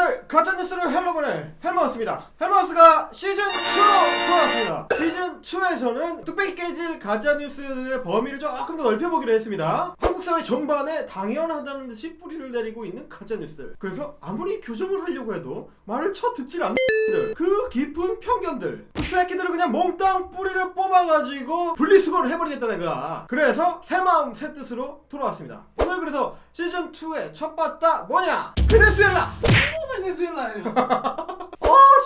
여러분들 가짜뉴스를 헬로보낼 헬마우스입니다. 헬마우스가 시즌2로 돌아왔습니다. 시즌2에서는 뚝배기 깨질 가짜뉴스들의 범위를 조금 더 넓혀보기로 했습니다. 한국 사회 전반에 당연하다는 듯이 뿌리를 내리고 있는 가짜뉴스들, 그래서 아무리 교정을 하려고 해도 말을 쳐듣질 않는 그 깊은 편견들, 그 새끼들을 그냥 몽땅 뿌리를 뽑아가지고 분리수거를 해버리겠다 내가. 그래서 새마음 새뜻으로 돌아왔습니다. 오늘 그래서 시즌2의 첫 바다 뭐냐? 베네수엘라! 베네수엘라예요.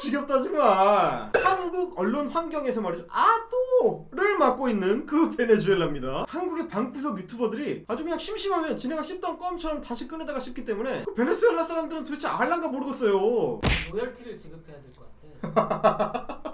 지겹다 정말. 한국 언론 환경에서 말이죠, 아도를 맡고 있는 그 베네수엘라입니다. 한국의 방구석 유튜버들이 아주 그냥 심심하면 진행한 씹던 껌처럼 다시 꺼내다가 씹기 때문에 그 베네수엘라 사람들은 도대체 알란가 모르겠어요. 로열티를 지급해야 될 것 같아.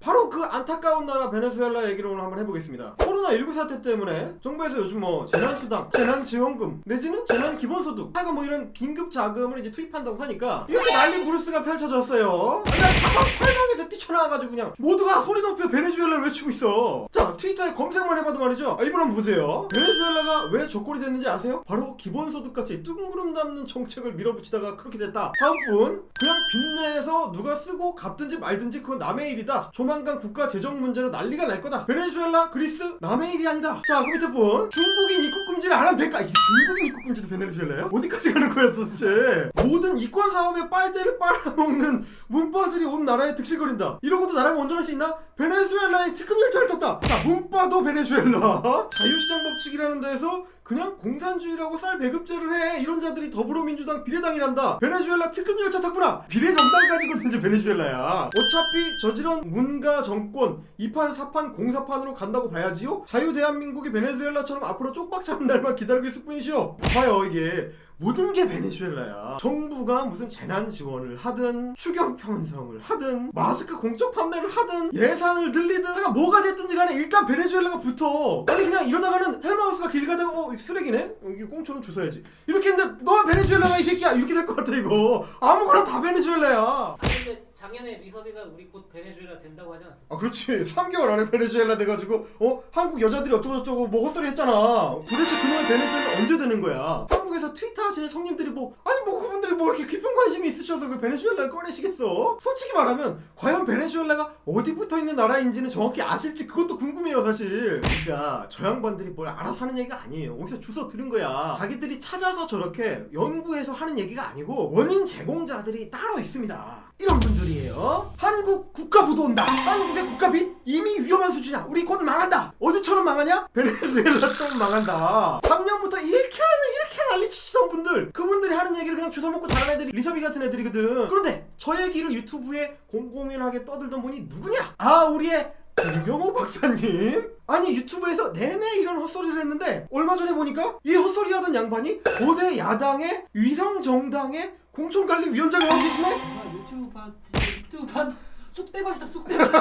바로 그 안타까운 나라 베네수엘라 얘기를 오늘 한번 해보겠습니다. 코로나19 사태 때문에 정부에서 요즘 뭐 재난수당, 재난지원금 내지는 재난기본소득 하여간 뭐 이런 긴급 자금을 이제 투입한다고 하니까 이렇게 난리 부르스가 펼쳐졌어요. 그냥 사방팔방에서 뛰쳐나와가지고 그냥 모두가 소리 높여 베네수엘라를 외치고 있어. 자, 트위터에 검색만 해봐도 말이죠, 이번 한번 보세요. 베네수엘라가 왜 저꼴이 됐는지 아세요? 바로 기본소득같이 뜬구름 잡는 정책을 밀어붙이다가 그렇게 됐다. 다음 분, 그냥 빚내서 누가 쓰고 갚든지 말든지 그건 남의 일이다. 조만간 국가 재정 문제로 난리가 날 거다. 베네수엘라, 그리스 남의 일이 아니다. 자, 그 밑에 분, 중국인 입국 금지를 안 하면 될까? 이게 중국인 입국 금지도 베네수엘라예요? 어디까지 가는 거야 도대체? 모든 이권 사업에 빨대를 빨아먹는 문바들이 온 나라에 득실거린다. 이러고도 나라가 온전할 수 있나? 베네수엘라에 특급 열차를 떴다. 자, 문바도 베네수엘라. 자유시장 법칙이라는 데에서 그냥 공산주의라고 쌀 배급제를 해. 이런 자들이 더불어민주당 비례당이란다. 베네수엘라 특급 열차 탔구나. 비례정당까지거든요 베네수엘라야. 어차피 저지런 문가 정권 2판 4판 공사판으로 간다고 봐야지요. 자유대한민국이 베네수엘라처럼 앞으로 쪽박 잡는 날만 기다리고 있을 뿐이시오. 봐요, 이게 모든 게 베네수엘라야. 정부가 무슨 재난 지원을 하든 추경 편성을 하든 마스크 공적 판매를 하든 예산을 늘리든 그러니까 뭐가 됐든지 간에 일단 베네수엘라가 붙어. 아니 그냥 이러다가는 헬마우스가 길 가다가 쓰레기네? 여기 꽁초는 주워야지 이렇게 했는데 너 베네수엘라가 이 새끼야 이렇게 될 것 같아. 이거 아무거나 다 베네수엘라야. 아니 근데 작년에 미섭이가 우리 곧 베네수엘라 된다고 하지 않았었어? 아 그렇지. 3개월 안에 베네수엘라 돼가지고 한국 여자들이 어쩌고저쩌고 뭐 헛소리 했잖아. 도대체 그놈의 베네수엘라 언제 되는 거야? 한국에서 트위터 하시는 성님들이 뭐 아니 뭐 그분들이 뭐 이렇게 깊은 관심이 있으셔서 그 베네수엘라를 꺼내시겠어? 솔직히 말하면 과연 베네수엘라가 어디 붙어있는 나라인지는 정확히 아실지 그것도 궁금해요 사실. 그러니까 저 양반들이 뭘 알아서 하는 얘기가 아니에요. 어디서 주워 들은 거야. 자기들이 찾아서 저렇게 연구해서 하는 얘기가 아니고 원인 제공자들이 따로 있습니다. 이런 분들이에요. 한국 국가부도 온다. 한국의 국가빚 이미 위험한 수준이야. 우리 곧 망한다. 어디처럼 망하냐? 베네수엘라처럼 망한다. 작년부터 이렇게 난리치시던 분들, 그분들이 하는 얘기를 그냥 주워먹고 자란 애들이 리서비 같은 애들이거든. 그런데 저 얘기를 유튜브에 공공연하게 떠들던 분이 누구냐? 아, 우리의 공병호 박사님. 아니 유튜브에서 내내 이런 헛소리를 했는데 얼마 전에 보니까 이 헛소리 하던 양반이 거대 야당의 위성정당의 공천관리위원장을 하고 계시네? 아 유튜브 반 쑥대밭이다 쑥대밭.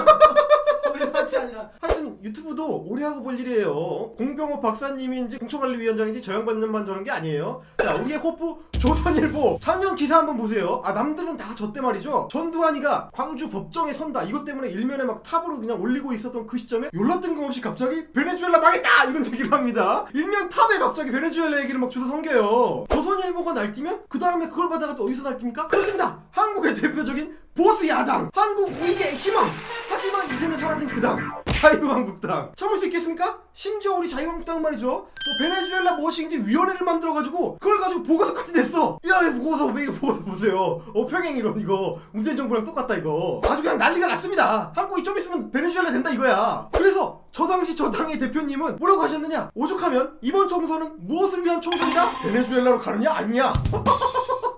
얼마치 아니라. 하여튼 유튜브도 오래 하고 볼 일이에요. 공병호 박사님인지 공천관리위원장인지 저 양반만 저런 게 아니에요. 자, 우리의 호프 조선일보 작년 기사 한번 보세요. 아, 남들은 다 저 때 말이죠, 전두환이가 광주 법정에 선다 이것 때문에 일면에 막 탑으로 그냥 올리고 있었던 그 시점에 연락 뜬금없이 갑자기 베네수엘라 망했다 이런 얘기를 합니다. 일면 탑에 갑자기 베네수엘라 얘기를 막 주워 섬겨요. 조선일보가 날뛰면 그 다음에 그걸 받아가 또 어디서 날뛰니까? 그렇습니다. 한국의 대표적인 보스 야당, 한국 우익의 희망. 하지만 이제는 사라진 그 당, 자유한국당. 참을 수 있겠습니까? 심지어 우리 자유한국당 말이죠, 뭐 베네수엘라 무엇인지 위원회를 만들어가지고 그걸 가지고 보고서까지 냈어. 야, 이 보고서 왜 이거 보고서 보세요. 평행이론 이거 문재인 정부랑 똑같다 이거. 아주 그냥 난리가 났습니다. 한국이 좀 있으면 베네수엘라 된다 이거야. 그래서 저 당시 저 당의 대표님은 뭐라고 하셨느냐? 오죽하면 이번 총선은 무엇을 위한 총선이다? 베네수엘라로 가느냐 아니냐?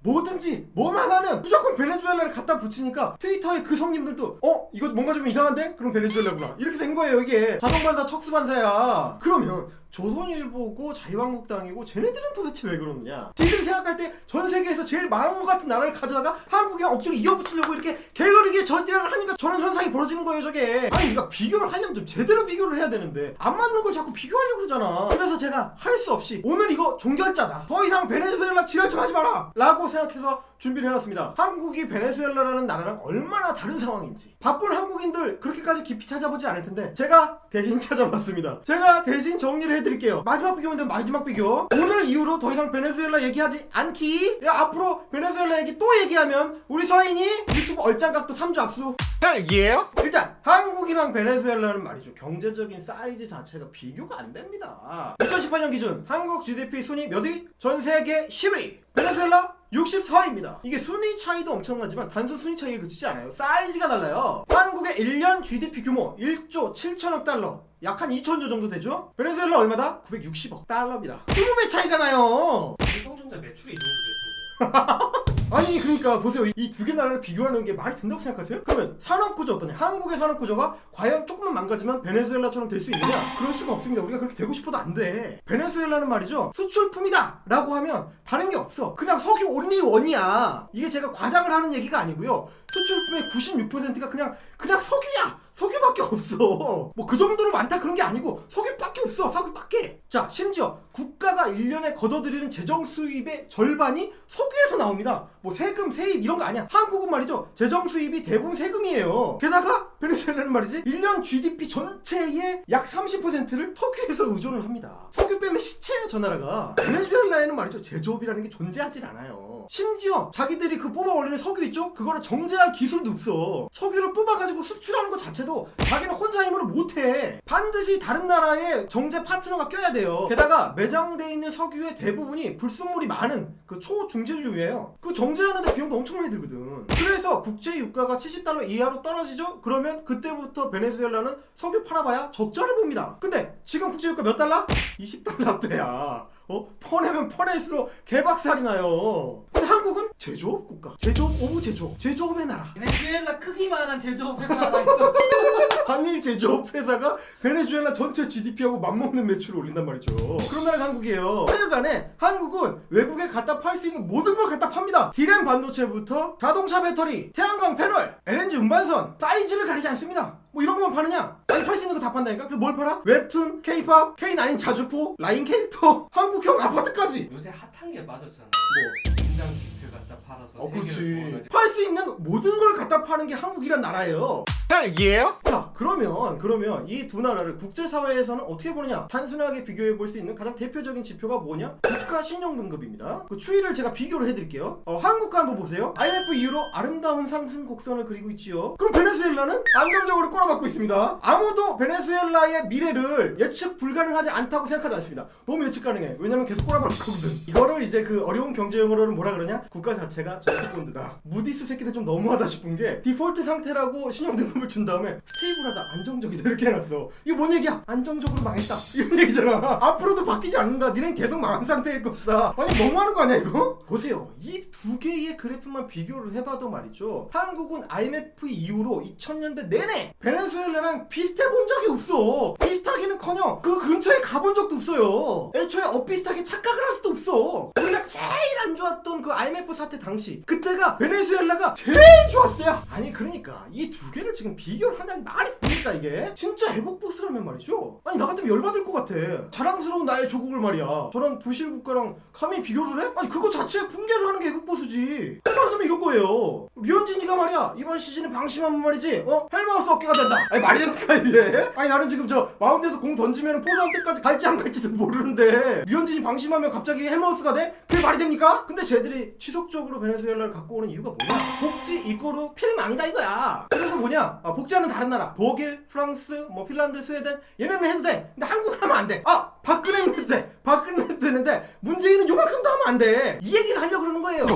뭐든지 뭐만 하면 무조건 베네수엘라를 갖다 붙이니까 트위터에 그 성님들도 이거 뭔가 좀 이상한데? 그럼 베네수엘라구나 이렇게 된 거예요. 이게 자동반사 척수반사야. 그러면 조선일보고 자유한국당이고 쟤네들은 도대체 왜 그러느냐? 쟤들이 생각할 때 전 세계에서 제일 망한 것 같은 나라를 가져다가 한국이랑 억지로 이어붙이려고 이렇게 게으르게 저지랄을 하니까 저런 현상이 벌어지는 거예요 저게. 아니 이거 비교를 하려면 좀 제대로 비교를 해야 되는데 안 맞는 걸 자꾸 비교하려고 그러잖아. 그래서 제가 할 수 없이 오늘 이거 종결자다, 더 이상 베네수엘라 지랄 좀 하지 마라 라고 생각해서 준비를 해왔습니다. 한국이 베네수엘라라는 나라랑 얼마나 다른 상황인지 바쁜 한국인들 그렇게까지 깊이 찾아보지 않을 텐데 제가 대신 찾아봤습니다. 제가 대신 정리를 해드릴게요. 마지막 비교면 되면 마지막 비교. 오늘 이후로 더 이상 베네수엘라 얘기하지 않기. 야, 앞으로 베네수엘라 얘기 또 얘기하면 우리 서인이 유튜브 얼짱각도 3주 압수. 예? 일단 한국이랑 베네수엘라는 말이죠, 경제적인 사이즈 자체가 비교가 안 됩니다. 2018년 기준 한국 GDP 순위 몇 위? 전 세계 10위. 베네수엘라 64위입니다. 이게 순위 차이도 엄청나지만 단순 순위 차이에 그치지 않아요. 사이즈가 달라요. 한국의 1년 GDP 규모 1조 7천억 달러, 약 한 2천조 정도 되죠? 베네수엘라 얼마다? 960억 달러입니다. 20배 차이가 나요. 삼성전자 매출이 이 정도 될 텐데. 아니, 그러니까 보세요. 이 두 개 나라를 비교하는 게 말이 된다고 생각하세요? 그러면 산업구조 어떠냐? 한국의 산업구조가 과연 조금만 망가지면 베네수엘라처럼 될 수 있느냐? 그럴 수가 없습니다. 우리가 그렇게 되고 싶어도 안 돼. 베네수엘라는 말이죠, 수출품이다 라고 하면 다른 게 없어. 그냥 석유 온리 원이야. 이게 제가 과장을 하는 얘기가 아니고요, 수출품의 96%가 그냥 석유야. 석유밖에 없어. 뭐 그 정도로 많다 그런 게 아니고 석유밖에 없어. 석유밖에. 자, 심지어 국가가 1년에 걷어들이는 재정 수입의 절반이 석유에서 나옵니다. 뭐 세금, 세입 이런 거 아니야. 한국은 말이죠, 재정 수입이 대부분 세금이에요. 게다가 베네수엘라는 말이지, 1년 GDP 전체의 약 30%를 석유에서 의존을 합니다. 석유 빼면 시체야, 저 나라가. 베네수엘라에는 말이죠, 제조업이라는 게 존재하진 않아요. 심지어 자기들이 그 뽑아 올리는 석유 있죠? 그거를 정제할 기술도 없어. 석유를 뽑아가지고 수출하는 것 자체도 자기는 혼자 힘으로 못해. 반드시 다른 나라의 정제 파트너가 껴야 돼요. 게다가 매장돼 있는 석유의 대부분이 불순물이 많은 그 초중진류예요. 그 정제하는데 비용도 엄청 많이 들거든. 그래서 국제 유가가 70달러 이하로 떨어지죠? 그러면 그때부터 베네수엘라는 석유 팔아봐야 적자를 봅니다. 근데 지금 국제 유가 몇 달러? 20달러대야. 퍼내면 퍼낼수록 개박살이 나요. 근데 한국은 제조업 국가. 제조업 오브 제조업. 제조업의 나라. 베네수엘라 크기만한 제조업 회사가 있어. 한일 제조업 회사가 베네수엘라 전체 GDP하고 맞먹는 매출을 올린단 말이죠. 그런 나라가 한국이에요. 하여간에 한국은 외국에 갖다 팔 수 있는 모든 걸 갖다 팝니다. 디램 반도체부터 자동차 배터리, 태양광 패널, LNG 운반선, 사이즈를 가리지 않습니다. 뭐 이런 것만 파느냐? 아니, 팔 수 있는 거 다 판다니까? 그럼 뭘 팔아? 웹툰, 케이팝, K9 자주포, 라인 캐릭터, 한국형 아파트까지. 요새 핫한 게 빠졌잖아. 뭐? 김장 키트 갖다 팔아서 그렇지. 팔 수 있는 모든 걸 갖다 파는 게 한국이란 나라예요. 예? 자, 그러면 이 두 나라를 국제사회에서는 어떻게 보느냐? 단순하게 비교해 볼 수 있는 가장 대표적인 지표가 뭐냐? 국가 신용 등급입니다. 그 추이를 제가 비교를 해드릴게요. 한국과 한번 보세요. IMF 이후로 아름다운 상승 곡선을 그리고 있지요. 그럼 베네수엘라는 안정적으로 꼬라박고 있습니다. 아무도 베네수엘라의 미래를 예측 불가능하지 않다고 생각하지 않습니다. 너무 예측 가능해. 왜냐면 계속 꼬라박거든. 이거를 이제 그 어려운 경제 용어로는 뭐라 그러냐? 국가 자체가 저작본드다. 무디스 새끼들 좀 너무하다 싶은 게, 디폴트 상태라고 신용 등급을 준 다음에 스테이블하다, 안정적이다 이렇게 해놨어. 이거 뭔 얘기야? 안정적으로 망했다 이런 얘기잖아. 앞으로도 바뀌지 않는다. 니넨 계속 망한 상태일 것이다. 아니, 너무하는 거 아니야 이거? 보세요. 이 두 개의 그래프만 비교를 해봐도 말이죠, 한국은 IMF 이후로 2000년대 내내 베네수엘라랑 비슷해 본 적이 없어. 비슷하기는커녕 그 근처에 가본 적도 없어요. 애초에 엇비슷하게 착각을 할 수도 없어. 우리가 제일 안 좋았던 그 IMF 사태 당시, 그때가 베네수엘라가 제일 좋았을 때야. 아니, 그러니까 이 두 개를 지금 비교를 한다니 말이 됩니까 이게? 진짜 애국 보스라면 말이죠. 아니, 나 같으면 열받을 것 같아. 자랑스러운 나의 조국을 말이야, 저런 부실 국가랑 감히 비교를 해? 아니, 그거 자체에 붕괴를 하는 게 애국 보스지. 말하자면 이런 거예요. 류현진이가 말이야, 이번 시즌에 방심하면 말이지, 헬마우스 어깨가 된다. 아니, 말이 됩니까 이게? 아니, 나는 지금 저 마운드에서 공 던지면 포수한 때까지 갈지 안 갈지도 모르는데 류현진이 방심하면 갑자기 헬마우스가 돼? 그게 말이 됩니까? 근데 쟤들이 지속적으로 베네수엘라를 갖고 오는 이유가 뭐냐? 복지 이꼬르 필망이다 이거야. 그래서 뭐냐? 복지하는 다른 나라, 독일, 프랑스, 뭐 핀란드, 스웨덴, 얘네는 해도 돼. 근데 한국은 하면 안 돼. 박근혜는 해도 돼. 박근혜는 해도 되는데 문재인은 요만큼도 하면 안 돼. 이 얘기를 하려고 그러는 거예요.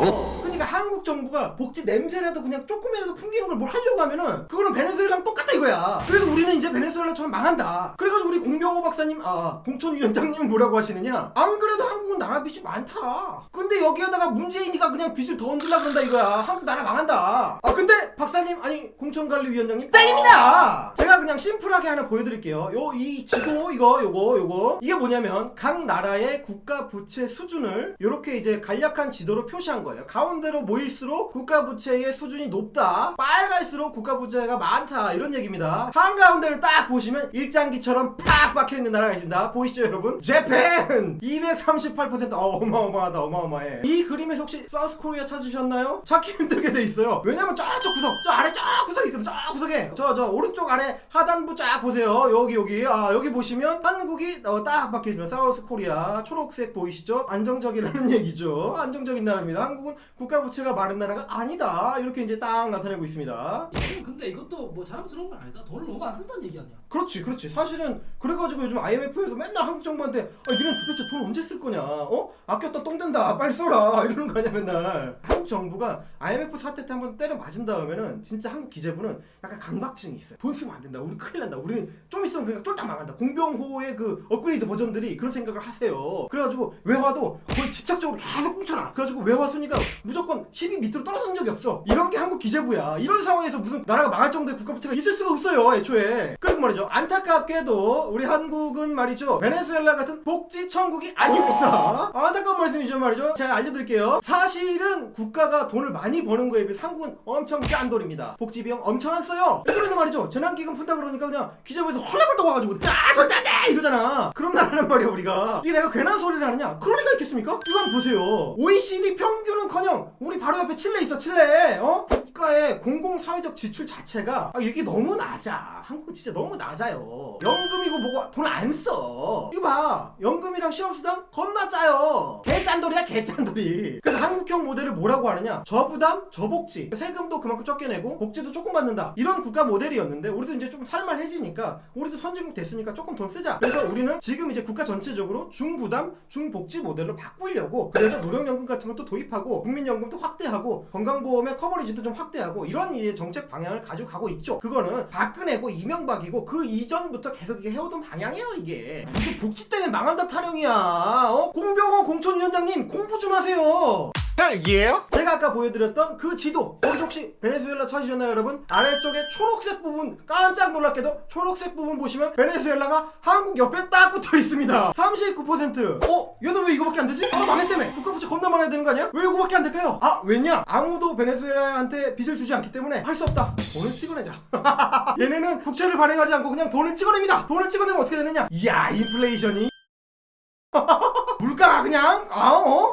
그러니까 한국 정부가 복지 냄새라도 그냥 조금이라도 풍기는 걸 뭘 하려고 하면은 그거는 베네수엘라랑 똑같다 이거야. 그래서 우리는 이제 베네수엘라처럼 망한다. 그래가지고 우리 공병호 박사님, 공천위원장님은 뭐라고 하시느냐? 안 그래도 한국은 나라 빚이 많다. 근데 여기에다가 문재인이가 그냥 빚을 더 얹으려고 그런다 이거야. 한국 나라 망한다. 근데 박사님, 아니 공천관리위원장님, 땡입니다. 제가 그냥 심플하게 하나 보여드릴게요. 이 지도 요거 이게 뭐냐면 각 나라의 국가 부채 수준을 이렇게 이제 간략한 지도로 표시한 거예요. 가운데 가운데로 모일수록 국가 부채의 수준이 높다. 빨갈수록 국가 부채가 많다. 이런 얘기입니다. 한가운데를 딱 보시면 일장기처럼 팍 박혀있는 나라가 있습니다. 보이시죠 여러분? 재팬 238%. 어마어마하다. 어마어마해. 이 그림에서 혹시 사우스코리아 찾으셨나요? 찾기 힘들게 돼 있어요. 왜냐면 저쪽 구석, 저 아래 저 구석이 있거든. 저 구석에 저 오른쪽 아래 하단부 쫙 보세요. 여기 여기 보시면 한국이 딱 박혀있습니다. 사우스코리아 초록색 보이시죠? 안정적이라는 얘기죠. 안정적인 나라입니다. 한국은 국가 부채가 많은 나라가 아니다. 이렇게 이제 딱 나타내고 있습니다. 근데 이것도 뭐 자랑스러운 건 아니다. 돈을 너무 안 쓴다는 얘기 아니야. 그렇지. 사실은 그래가지고 요즘 IMF에서 맨날 한국 정부한테 니네 도대체 돈 언제 쓸 거냐? 아꼈다 똥 된다. 빨리 써라. 이러는 거 아니야 맨날. 한국 정부가 IMF 사태 때 한번 때려 맞은 다음에는 진짜 한국 기재부는 약간 강박증이 있어요. 돈 쓰면 안 된다. 우리 큰일 난다. 우리는 좀 있으면 그냥 쫄딱 망한다. 공병호의 그 업그레이드 버전들이 그런 생각을 하세요. 그래가지고 외화도 거의 집착적으로 계속 꽁쳐놔. 그래가지고 외화 순위가 무조건 10위 밑으로 떨어진 적이 없어. 이런 게 한국 기재부야. 이런 상황에서 무슨 나라가 망할 정도의 국가 부채가 있을 수가 없어요. 애초에. 그리고 말이죠. 안타깝게도 우리 한국은 말이죠. 베네수엘라 같은 복지 천국이 아닙니다. 안타까운 말씀이죠 말이죠. 제가 알려드릴게요. 사실은 국가가 돈을 많이 버는 거에 비해서 한국은 엄청 짠돌입니다. 복지 비용 엄청 안 써요. 그런데 말이죠. 재난기금 푼다 그러니까 그냥 기재부에서 헐레벌떡 와가지고 절대 안 돼! 이러잖아. 그런 나라란 말이야 우리가. 이게 내가 괜한 소리를 하느냐? 그럴 리가 있겠습니까? 이거 한번 보세요. OECD 평균은커녕 우리 바로 옆에 칠레 있어. 칠레. 국가의 공공사회적 지출 자체가 이게 너무 낮아. 한국은 진짜 너무 낮아요. 연금이고 뭐고 돈 안 써. 이거 봐. 연금이랑 실업수당 겁나 짜요. 개짠돌이야 개짠돌이. 그래서 한국형 모델을 뭐라고 하느냐? 저부담, 저복지. 세금도 그만큼 적게 내고 복지도 조금 받는다. 이런 국가 모델이었는데 우리도 이제 좀 살만해지니까 우리도 선진국 됐으니까 조금 돈 쓰자. 그래서 우리는 지금 이제 국가 전체적으로 중부담, 중복지 모델로 바꾸려고 그래서 노령연금 같은 것도 도입하고 국민연금도 확대하고 건강보험의 커버리지도 좀 확대하고 이런 이제 정책 방향을 가지고 가고 있죠. 그거는 박근혜고 이명박이고 그 이전부터 계속 이게 해오던 방향이에요. 이게 무슨 복지 때문에 망한다 타령이야. 공병호 공천위원장님 공부 좀 하세요. 제가 아까 보여드렸던 그 지도 거기서 혹시 베네수엘라 찾으셨나요 여러분? 아래쪽에 초록색 부분 깜짝 놀랍게도 초록색 부분 보시면 베네수엘라가 한국 옆에 딱 붙어 있습니다. 39%. 얘는 왜 이거밖에 안 되지? 망했다며. 국가부채 겁나 많아야 되는 거 아니야? 왜 이거밖에 안 될까요? 왜냐? 아무도 베네수엘라한테 빚을 주지 않기 때문에 할 수 없다. 돈을 찍어내자. 얘네는 국채를 발행하지 않고 그냥 돈을 찍어냅니다. 돈을 찍어내면 어떻게 되느냐? 이야 인플레이션이 물가가 그냥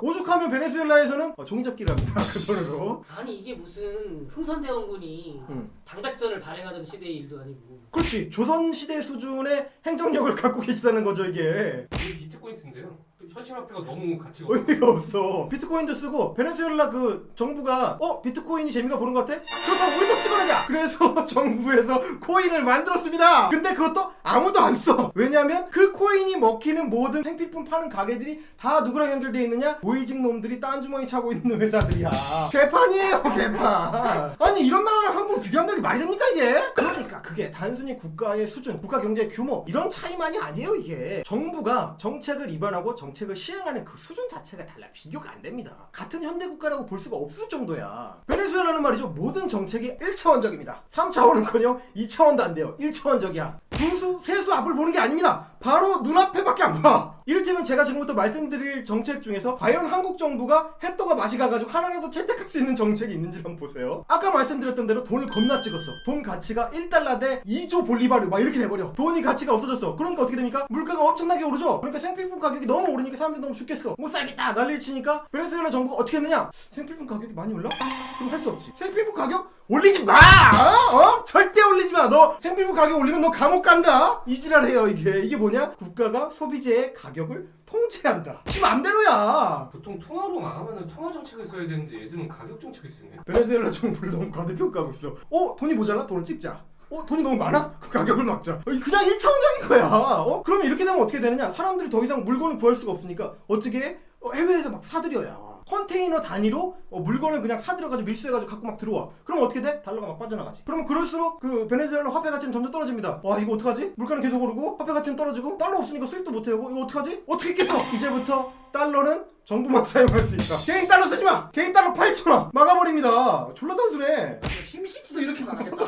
오죽하면 베네수엘라에서는 종이접기를 합니다. 그 돈으로. 아니 이게 무슨 흥선대원군이 당백전을 발행하던 시대의 일도 아니고. 그렇지. 조선시대 수준의 행정력을 갖고 계시다는 거죠 이게. 이 비트코인 쓴대요. 현실화폐가 너무 가치가 의미가 없어. 비트코인도 쓰고 베네수엘라 그 정부가 비트코인이 재미가 보는 것 같아? 그렇다면 우리도 찍어내자. 그래서 정부에서 코인을 만들었습니다. 근데 그것도 아무도 안 써. 왜냐면 그 코인이 먹히는 모든 생필품 파는 가게들이 다 누구랑 연결되어 있느냐? 고위직 놈들이 딴주머니 차고 있는 회사들이야. 개판이에요 개판. 아니 이런 나라랑 한국을 비교한다는 게 말이 됩니까 이게? 그러니까 그게 단순히 국가의 수준, 국가 경제의 규모 이런 차이만이 아니에요 이게. 정부가 정책을 입안하고 정책을 시행하는 그 수준 자체가 달라. 비교가 안 됩니다. 같은 현대 국가라고 볼 수가 없을 정도야. 베네수엘라는 말이죠. 모든 정책이 1차원적입니다. 3차원은커녕 2차원도 안 돼요. 1차원적이야. 두수, 세수 앞을 보는 게 아닙니다. 바로 눈앞에밖에 안 봐. 이를테면 제가 지금부터 말씀드릴 정책 중에서 과연 한국 정부가 햇도가 맛이 가가지고 하나라도 채택할 수 있는 정책이 있는지 한번 보세요. 아까 말씀드렸던 대로 돈을 겁나 찍었어. 돈 가치가 1달러 대 2조 볼리바르 막 이렇게 돼버려. 돈이 가치가 없어졌어. 그러니까 어떻게 됩니까? 물가가 엄청나게 오르죠. 그러니까 생필품 가격이 너무 오르니까 사람들이 너무 죽겠어. 못 살겠다 난리를 치니까 베네수엘라 정부가 어떻게 했느냐? 생필품 가격이 많이 올라? 그럼 할 수 없지. 생필품 가격 올리지 마! 절대 올리지 마! 너 생필품 가격 올리면 너 감옥 간다? 이지랄해요 이게. 이게 뭐냐? 국가가 소비재의 가격을 통제한다. 지 맘대로야. 보통 통화로 망하면 통화 정책을 써야 되는데 얘들은 가격 정책을 쓰네. 베네수엘라 정부를 너무 과대평가하고 있어. 돈이 모자라? 돈을 찍자. 돈이 너무 많아? 그 가격을 막자. 그냥 1차원적인 거야. 그러면 이렇게 되면 어떻게 되느냐? 사람들이 더 이상 물건을 구할 수가 없으니까 어떻게 해? 해외에서 막 사들여야. 컨테이너 단위로 물건을 그냥 사들여가지고 밀수해가지고 갖고 막 들어와. 그럼 어떻게 돼? 달러가 막 빠져나가지. 그러면 그럴수록 그 베네수엘라 화폐 가치는 점점 떨어집니다. 와 이거 어떡하지? 물가는 계속 오르고 화폐 가치는 떨어지고 달러 없으니까 수입도 못해오고 이거 어떡하지? 어떻게 했겠어? 이제부터 달러는 정부만 사용할 수 있다. 개인 달러 쓰지 마. 개인 달러 8,000원 막아버립니다. 졸라 단순해. 힘시티도 이렇게 나가겠다.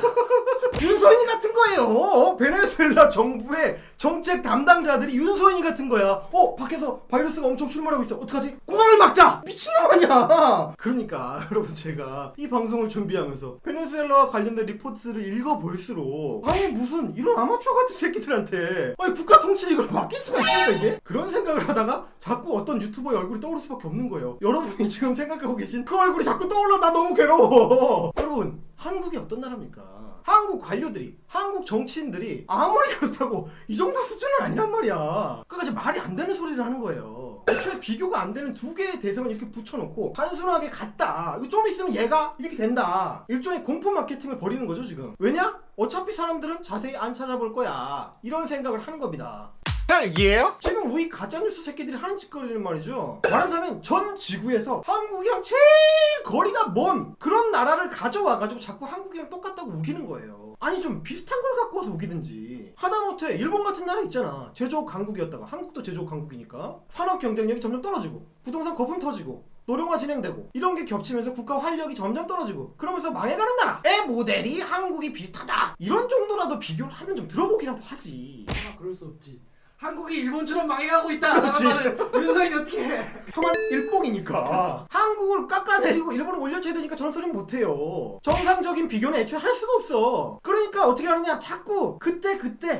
윤소인이 같은 거예요. 베네수엘라 정부의 정책 담당자들이 윤소인이 같은 거야. 밖에서 바이러스가 엄청 출몰하고 있어. 어떡하지? 공항을 막자. 미친놈 아니야. 그러니까 여러분 제가 이 방송을 준비하면서 베네수엘라와 관련된 리포트를 읽어볼수록 아니 무슨 이런 아마추어 같은 새끼들한테 아니 국가 통치를 이걸 맡길 수가 있습니까 이게? 그런 생각을 하다가 자꾸 어떤 유튜버의 얼굴이 떠오를 수밖에 없는 거예요. 여러분이 지금 생각하고 계신 그 얼굴이 자꾸 떠올라. 나 너무 괴로워. 여러분 한국이 어떤 나라입니까? 한국 관료들이, 한국 정치인들이 아무리 그렇다고 이 정도 수준은 아니란 말이야. 그러니까 말이 안 되는 소리를 하는 거예요. 애초에 비교가 안 되는 두 개의 대상을 이렇게 붙여놓고 단순하게 같다. 이거 좀 있으면 얘가 이렇게 된다. 일종의 공포 마케팅을 벌이는 거죠 지금. 왜냐? 어차피 사람들은 자세히 안 찾아볼 거야. 이런 생각을 하는 겁니다. 예? 지금 우리 가짜뉴스 새끼들이 하는 짓거리는 말이죠. 말하자면 전 지구에서 한국이랑 제일 거리가 먼 그런 나라를 가져와가지고 자꾸 한국이랑 똑같다고 우기는 거예요. 아니 좀 비슷한 걸 갖고 와서 우기든지. 하다못해 일본 같은 나라 있잖아. 제조업 강국이었다가 한국도 제조업 강국이니까 산업 경쟁력이 점점 떨어지고 부동산 거품 터지고 노령화 진행되고 이런 게 겹치면서 국가 활력이 점점 떨어지고 그러면서 망해가는 나라의 모델이 한국이 비슷하다. 이런 정도라도 비교를 하면 좀 들어보기라도 하지. 그럴 수 없지. 한국이 일본처럼 망해가고 있다. 그렇지. 말을 윤서인이 어떻게 해? 혐한 일봉이니까 한국을 깎아내리고 일본을 올려줘야 되니까 저런 소리는 못해요. 정상적인 비교는 애초에 할 수가 없어. 그러니까 어떻게 하느냐, 자꾸 그때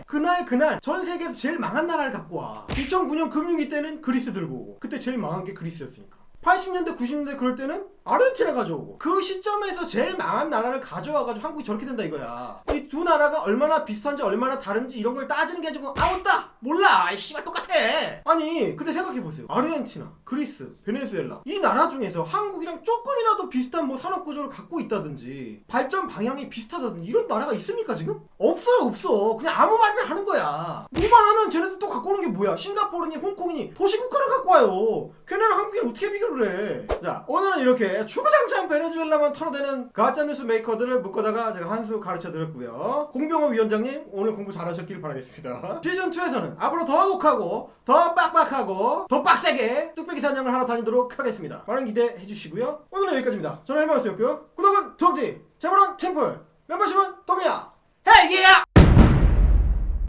그날 전 세계에서 제일 망한 나라를 갖고 와. 2009년 금융위 때는 그리스 들고 오고, 그때 제일 망한 게 그리스였으니까. 80년대 90년대 그럴 때는 아르헨티나 가져오고, 그 시점에서 제일 망한 나라를 가져와가지고 한국이 저렇게 된다 이거야. 이 두 나라가 얼마나 비슷한지 얼마나 다른지 이런 걸 따지는 게 아니고 아무것도 몰라. 이 씨발 똑같아. 아니 근데 생각해보세요. 아르헨티나, 그리스, 베네수엘라 이 나라 중에서 한국이랑 조금이라도 비슷한 뭐 산업구조를 갖고 있다든지 발전 방향이 비슷하다든지 이런 나라가 있습니까 지금? 없어요. 없어. 그냥 아무 말이나 하는 거야. 뭐만 하면 쟤네들 또 갖고 오는 게 뭐야. 싱가포르니 홍콩이니 도시국가를 갖고 와요. 걔네랑 한국이랑 어떻게 비교를 해. 자, 오늘은 이렇게 주구장창 베네수엘라만 털어대는 가짜뉴스 메이커들을 묶어다가 제가 한 수 가르쳐드렸고요. 공병호 위원장님 오늘 공부 잘하셨길 바라겠습니다. 시즌2에서는 앞으로 더 독하고 더 빡빡하고 더 빡세게 뚝배기 사냥을 하러 다니도록 하겠습니다. 많은 기대해 주시고요. 오늘은 여기까지입니다. 저는 헬마우스였고요. 구독은 두억지, 제보는 팀플, 멤버십은 동이야. 헤이 예!